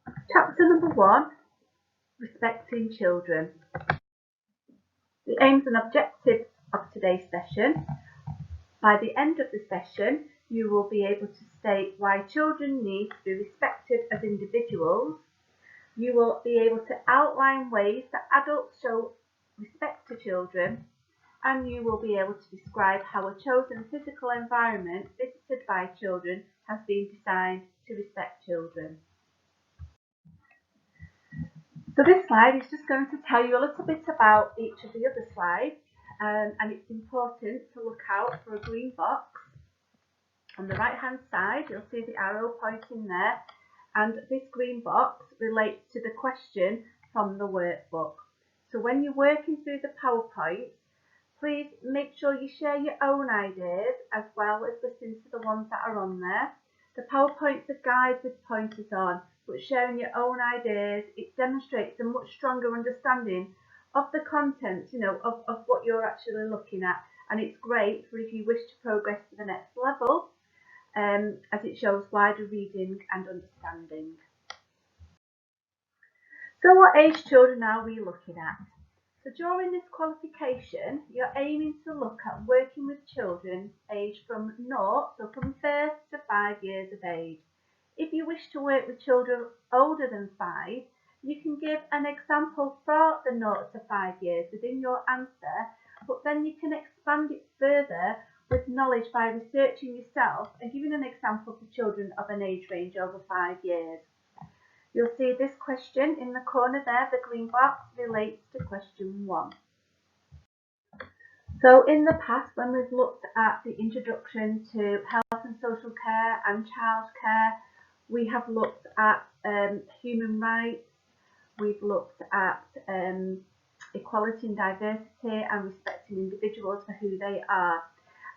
Chapter number 1, Respecting Children. The aims and objectives of today's session. By the end of the session, you will be able to state why children need to be respected as individuals. You will be able to outline ways that adults show respect to children, and you will be able to describe how a chosen physical environment visited by children has been designed to respect children. So this slide is just going to tell you a little bit about each of the other slides, and it's important to look out for a green box. On the right hand side you'll see the arrow pointing there, and this green box relates to the question from the workbook. So when you're working through the PowerPoint, please make sure you share your own ideas as well as listen to the ones that are on there. The PowerPoint's a guide with pointers on, but sharing your own ideas, it demonstrates a much stronger understanding of the content, of what you're actually looking at. And it's great for if you wish to progress to the next level, as it shows wider reading and understanding. So what age children are we looking at? So during this qualification, you're aiming to look at working with children aged from 0, so from 1 to 5 years of age. If you wish to work with children older than 5, you can give an example for the 0 to 5 years within your answer, but then you can expand it further with knowledge by researching yourself and giving an example for children of an age range over 5 years. You'll see this question in the corner there, the green box, relates to question 1. So in the past, when we've looked at the introduction to health and social care and childcare, we have looked at human rights, we've looked at equality and diversity and respecting individuals for who they are.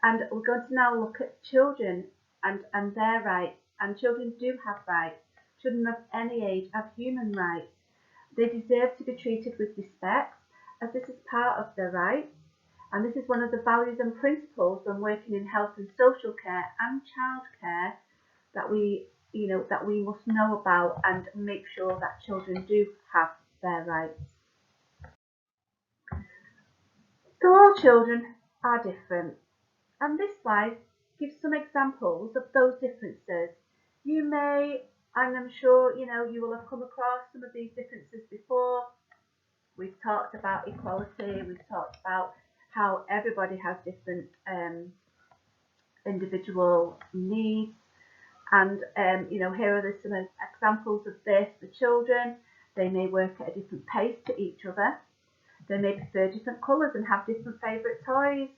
And we're going to now look at children and their rights. And children do have rights. Children of any age have human rights. They deserve to be treated with respect, as this is part of their rights. And this is one of the values and principles when working in health and social care and childcare that we must know about and make sure that children do have their rights. So all children are different, and this slide gives some examples of those differences. You may, and I'm sure you will have come across some of these differences before. We've talked about equality, we've talked about how everybody has different individual needs, and here are some examples of this for children. They may work at a different pace to each other. They may prefer different colours and have different favourite toys.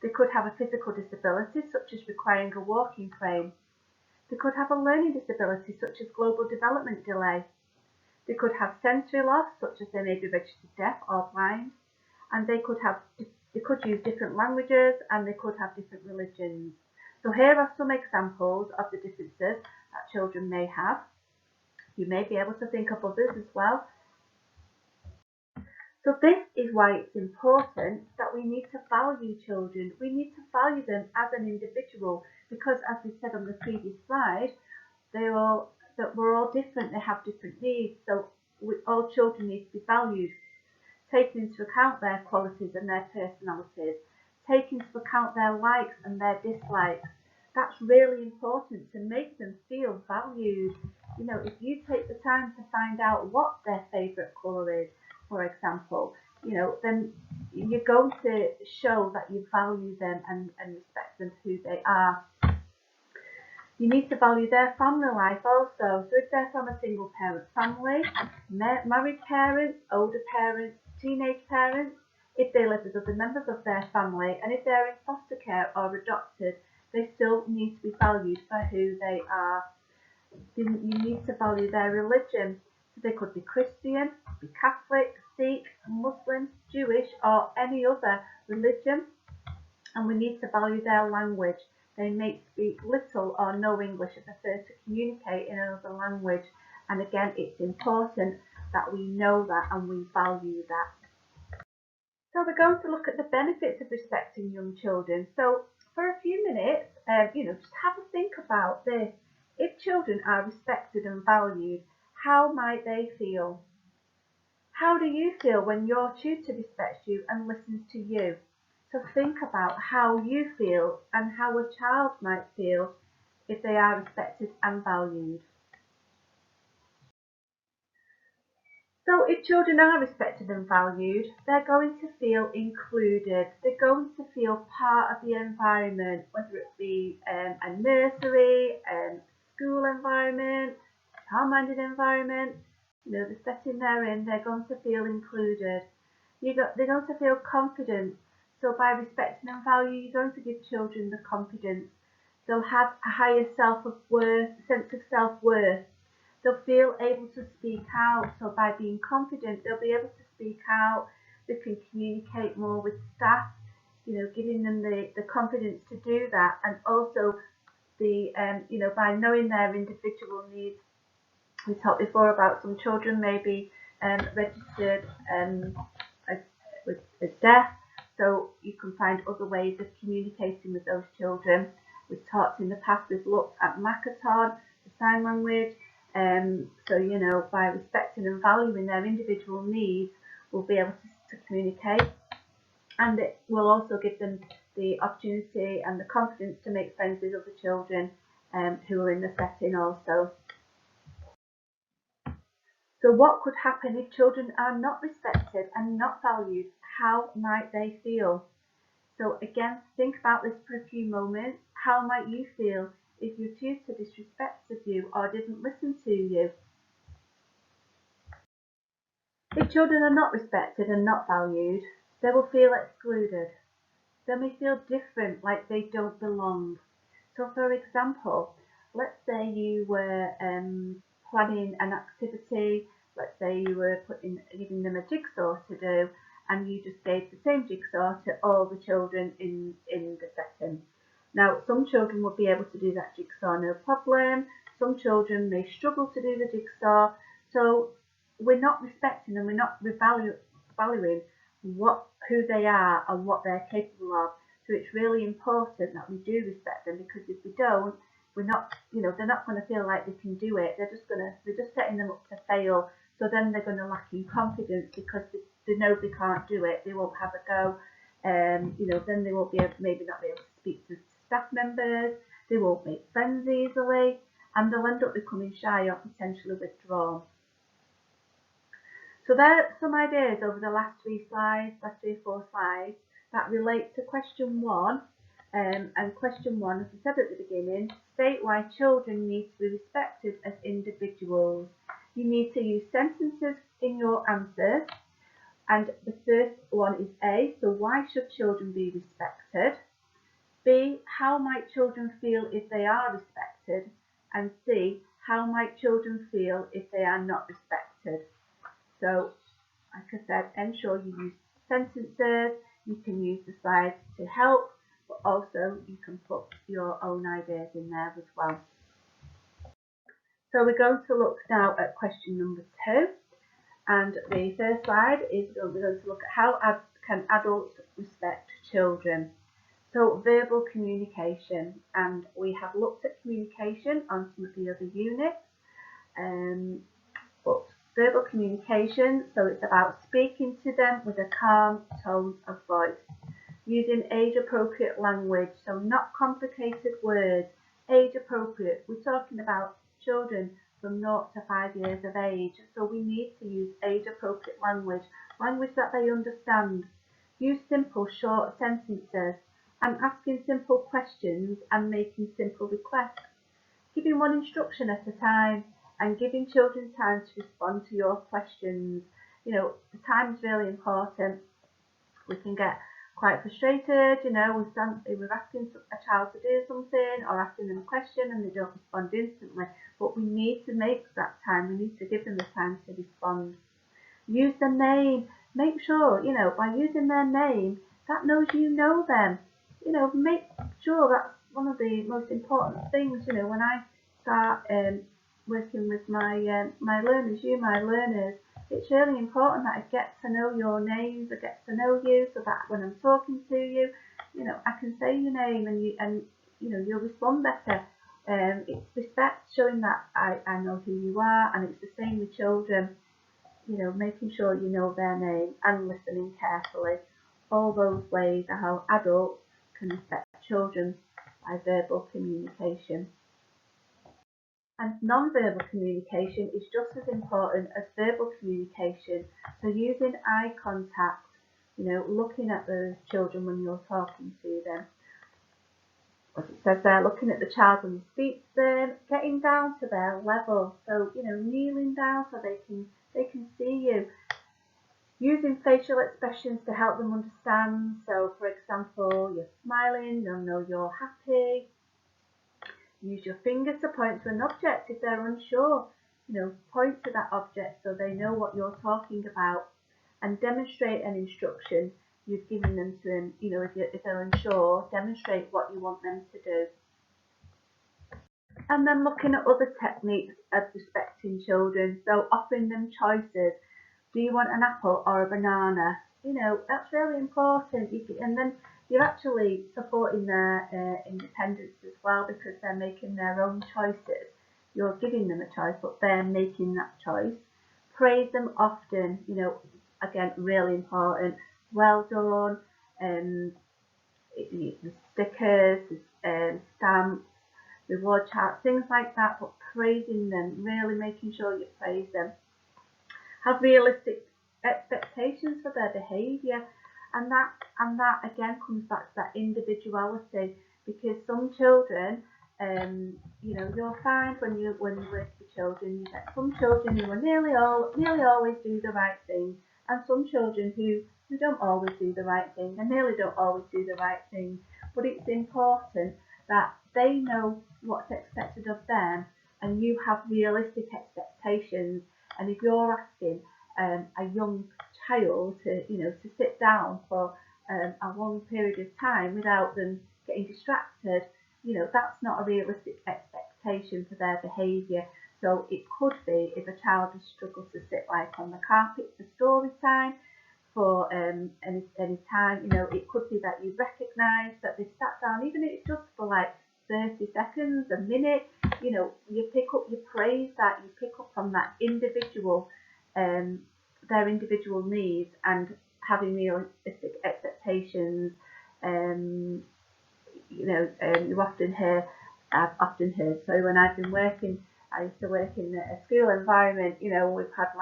They could have a physical disability such as requiring a walking frame. They could have a learning disability such as global development delay. They could have sensory loss such as they may be registered deaf or blind, and they could use different languages, and they could have different religions. So here are some examples of the differences that children may have. You may be able to think of others as well. So this is why it's important that we need to value children. We need to value them as an individual, because as we said on the previous slide, we're all different, they have different needs, so all children need to be valued, taking into account their qualities and their personalities, taking into account their likes and their dislikes. That's really important to make them feel valued. If you take the time to find out what their favourite colour is, for example, then you're going to show that you value them and respect them for who they are. You need to value their family life also. So if they're from a single parent family, married parents, older parents, teenage parents, if they live with other members of their family, and if they're in foster care or adopted, they still need to be valued for who they are. You need to value their religion. So they could be Christian, be Catholic, Sikh, Muslim, Jewish, or any other religion. And we need to value their language. They may speak little or no English and prefer to communicate in another language. And again, it's important that we know that and we value that. So we're going to look at the benefits of respecting young children. So for a few minutes, just have a think about this. If children are respected and valued, how might they feel? How do you feel when your tutor respects you and listens to you? So think about how you feel and how a child might feel if they are respected and valued. So if children are respected and valued, they're going to feel included. They're going to feel part of the environment, whether it be a nursery, school environment, child-minded environment, the setting they're in, they're going to feel included. They're going to feel confident. So by respecting and value, you're going to give children the confidence. They'll have a higher self-worth, sense of self-worth. They'll feel able to speak out. So by being confident, they'll be able to speak out. They can communicate more with staff, giving them the confidence to do that. And also by knowing their individual needs. We talked before about some children may be registered as deaf. So you can find other ways of communicating with those children. We've talked in the past, we've looked at Makaton, the sign language. By respecting and valuing their individual needs, we'll be able to communicate, and it will also give them the opportunity and the confidence to make friends with other children who are in the setting also. So what could happen if children are not respected and not valued? How might they feel? So again, think about this for a few moments. How might you feel if your tutor disrespected you or didn't listen to you? If children are not respected and not valued, they will feel excluded. They may feel different, like they don't belong. So for example, let's say you were planning an activity, let's say you were giving them a jigsaw to do, and you just gave the same jigsaw to all the children in the setting. Now, some children will be able to do that jigsaw no problem. Some children may struggle to do the jigsaw. So we're not respecting them, we're not valuing who they are and what they're capable of. So it's really important that we do respect them, because if we don't, they're not going to feel like they can do it. We're just setting them up to fail. So then they're going to lack in confidence because they know they can't do it. They won't have a go. Then they won't maybe not be able to speak to staff members. They won't make friends easily, and they'll end up becoming shy or potentially withdrawn. So there are some ideas over the last 3 or 4 slides that relate to question 1. And question 1, as I said at the beginning, state why children need to be respected as individuals. You need to use sentences in your answers. And the first one is A, so why should children be respected? B, how might children feel if they are respected? And C, how might children feel if they are not respected? So, like I said, ensure you use sentences. You can use the slides to help, but also you can put your own ideas in there as well. So we're going to look now at question number 2. And the first slide is we're going to look at how can adults respect children. So verbal communication, and we have looked at communication on some of the other units. But verbal communication, so it's about speaking to them with a calm tone of voice, using age-appropriate language, so not complicated words, age-appropriate. We're talking about children from 0 to 5 years of age, so we need to use age-appropriate language that they understand. Use simple, short sentences, and asking simple questions and making simple requests. Giving one instruction at a time, and giving children time to respond to your questions. The time is really important. We can get quite frustrated, we're asking a child to do something or asking them a question and they don't respond instantly. But we need to make that time, we need to give them the time to respond. Use the name. Make sure, by using their name, that knows you know them. Make sure that's one of the most important things, when I start working with my learners, my learners, it's really important that I get to know your names, I get to know you, so that when I'm talking to you, I can say your name and you'll respond better. It's respect, showing that I know who you are, and it's the same with children. Making sure you know their name and listening carefully. All those ways are how adults can respect children by verbal communication. And non-verbal communication is just as important as verbal communication. So using eye contact, looking at those children when you're talking to them. As it says there, looking at the child when you speak to them, getting down to their level. So, kneeling down so they can see you. Using facial expressions to help them understand. So, for example, you're smiling, they'll know you're happy. Use your fingers to point to an object if they're unsure. Point to that object so they know what you're talking about, and demonstrate an instruction you've given them to them. If they're unsure, demonstrate what you want them to do. And then looking at other techniques of respecting children, so offering them choices. Do you want an apple or a banana? That's really important. And then you're actually supporting their independence as well, because they're making their own choices. You're giving them a choice, but they're making that choice. Praise them often, again, really important. Well done, stickers, stamps, reward charts, things like that, but praising them, really making sure you praise them. Have realistic expectations for their behaviour, and that again comes back to that individuality, because some children, you'll find when you work with children, you get some children who are nearly always do the right thing, and some children who don't always do the right thing and nearly don't always do the right thing. But it's important that they know what's expected of them, and you have realistic expectations. And if you're asking a young child to sit down for a long period of time without them getting distracted, that's not a realistic expectation for their behaviour. So it could be, if a child has struggled to sit like on the carpet for story time, for any time, it could be that you recognise that they sat down, even if it's just for like 30 seconds, a minute, you pick up, you praise that, you pick up on that individual, their individual needs, and having realistic expectations. I've often heard, so when I've been working, I used to work in a school environment, we've had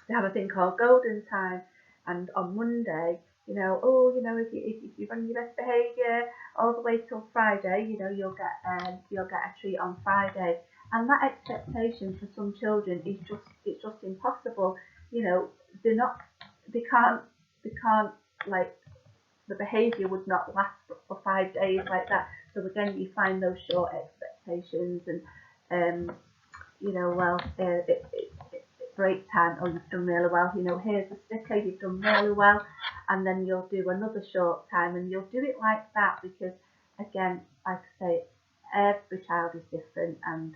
they have a thing called golden time, and on Monday, if you're on your best behaviour all the way till Friday, you'll get a treat on Friday. And that expectation for some children is just impossible. They can't, like, the behaviour would not last for 5 days like that. So again, you find those short expectations, and break time, oh, you've done really well, here's a sticker, you've done really well, and then you'll do another short time, and you'll do it like that, because again, like I say, every child is different, and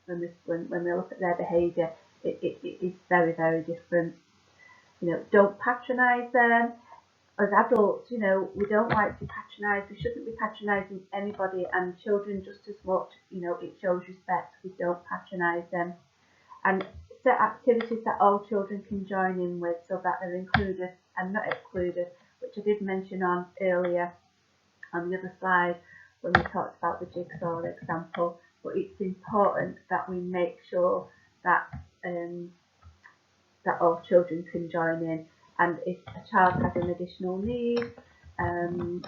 when we look at their behaviour, it is very, very different. Don't patronise them. As adults, we don't like to be patronised. We shouldn't be patronising anybody, and children just as much. It shows respect. We don't patronise them. And set activities that all children can join in with, so that they're included and not excluded, which I did mention on earlier on the other slide when we talked about the jigsaw example. But it's important that we make sure that that all children can join in. And if a child has an additional need, and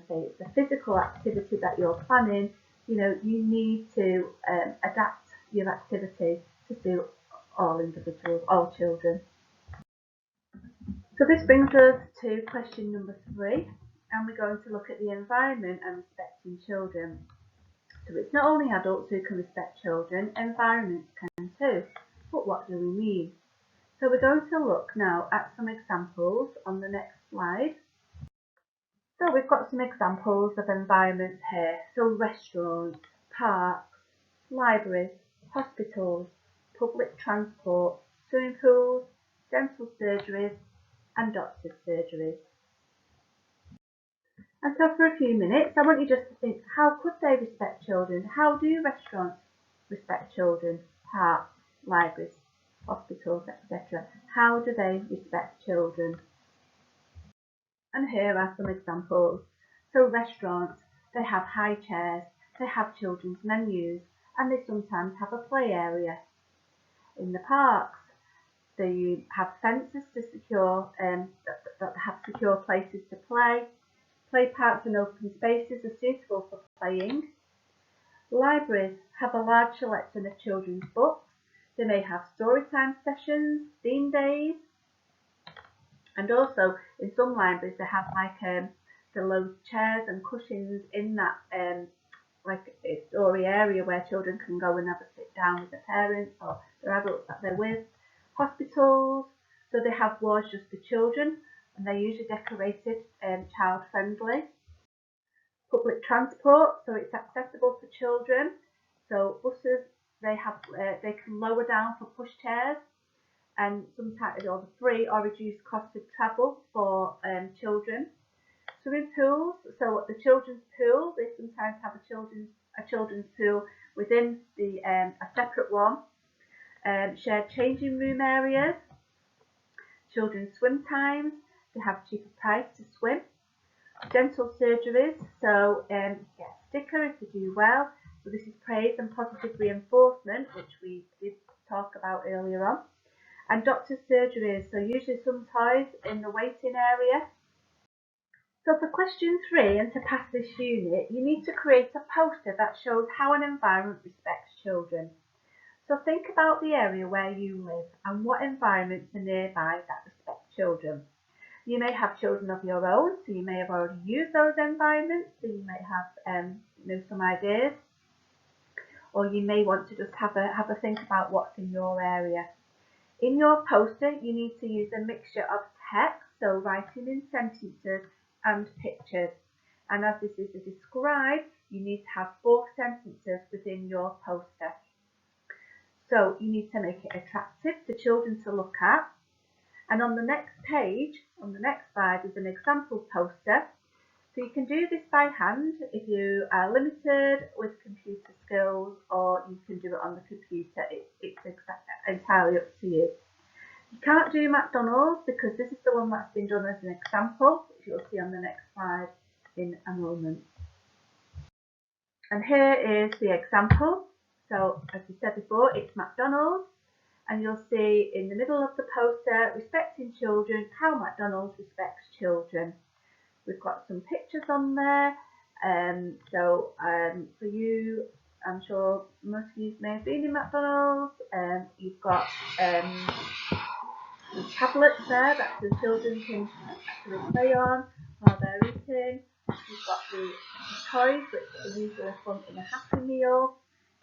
say it's a physical activity that you're planning, you need to adapt your activity to suit all individuals, all children. So this brings us to question number 3, and we're going to look at the environment and respecting children. So it's not only adults who can respect children, environments can too. But what do we mean? So we're going to look now at some examples on the next slide. So we've got some examples of environments here. So restaurants, parks, libraries, hospitals, public transport, swimming pools, dental surgeries, and doctors' surgeries. And so for a few minutes, I want you just to think, how could they respect children? How do restaurants respect children? Parks, libraries, hospitals, etc. How do they respect children? And here are some examples. So restaurants, they have high chairs, they have children's menus, and they sometimes have a play area. In the parks, they have fences to secure that have secure places to play. Play parks and open spaces are suitable for playing. Libraries have a large selection of children's books. They may have story time sessions, theme days, and also in some libraries they have the low chairs and cushions in that like a story area where children can go and have a sit down with their parents or their adults that they're with. Hospitals, so they have wards just for children, and they're usually decorated child friendly. Public transport, so it's accessible for children. So buses, they can lower down for pushchairs, and sometimes the free or reduced cost of travel for children. Swimming pools, so at the children's pool, they sometimes have a children's pool within a separate one. Shared changing room areas, children's swim times, they have cheaper price to swim. Dental surgeries, so get a sticker if you do well. So this is praise and positive reinforcement, which we did talk about earlier on. And doctor's surgeries, so usually some toys in the waiting area. So for question 3, and to pass this unit, you need to create a poster that shows how an environment respects children. So think about the area where you live and what environments are nearby that respect children. You may have children of your own, so you may have already used those environments, so you may have some ideas, or you may want to just have a think about what's in your area. In your poster, you need to use a mixture of text, so writing in sentences and pictures. And as this is a describe, you need to have 4 sentences within your poster. So you need to make it attractive for children to look at. And on the next page, on the next slide, is an example poster. So you can do this by hand if you are limited with computer skills, or you can do it on the computer. It's entirely up to you. You can't do McDonald's because this is the one that's been done as an example, which you'll see on the next slide in a moment. And here is the example. So as we said before, it's McDonald's. And you'll see in the middle of the poster, respecting children, how McDonald's respects children. We've got some pictures on there. For you, I'm sure most of you may have been in McDonald's. You've got the tablets there that the children can actually play on while they're eating. You've got the toys, which are usually in a Happy Meal.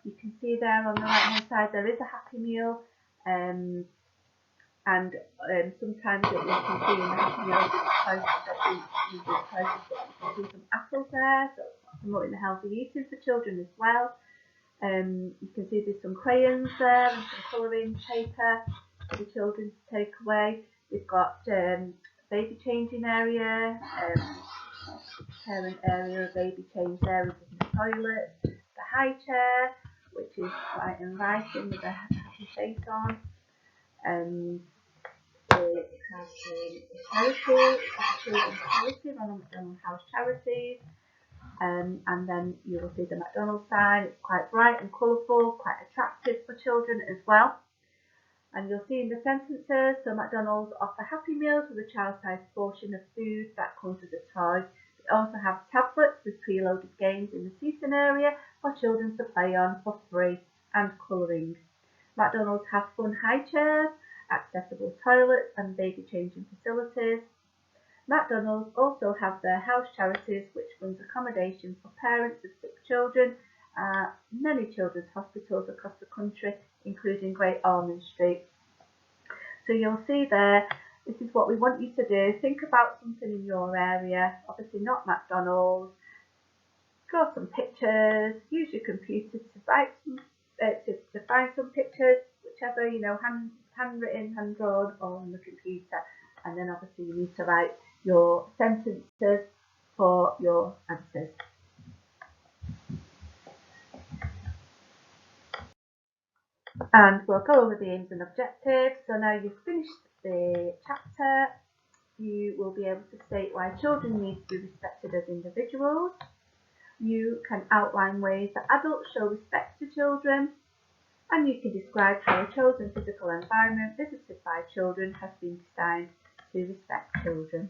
You can see there on the right hand side there is a Happy Meal. Sometimes you can see in the Happy Meal you can see some apples there, so it's promoting the healthy eating for children as well. You can see there's some crayons there and some colouring paper for the children to take away. We've got baby changing area, parent area, baby change areas in the toilet, the high chair, which is quite inviting with a happy face on. It has a charity, a children's charity, Ronald McDonald House Charities, and then you will see the McDonald's sign. It's quite bright and colourful, quite attractive for children as well. And you'll see in the sentences, so McDonald's offer Happy Meals with a child-sized portion of food that comes with a toy. They also have tablets with preloaded games in the seating area for children to play on for free, and colouring. McDonald's have fun high chairs, accessible toilets and baby changing facilities. McDonald's also have their house charities, which runs accommodation for parents of sick children at many children's hospitals across the country, including Great Ormond Street. So you'll see there, this is what we want you to do. Think about something in your area, obviously not McDonald's. Draw some pictures, use your computer to write to find some pictures, whichever, handwritten, hand drawn, or on the computer. And then obviously you need to write your sentences for your answers. And we'll go over the aims and objectives. So now you've finished the chapter, you will be able to state why children need to be respected as individuals. You can outline ways that adults show respect to children, and you can describe how a chosen physical environment visited by children has been designed to respect children.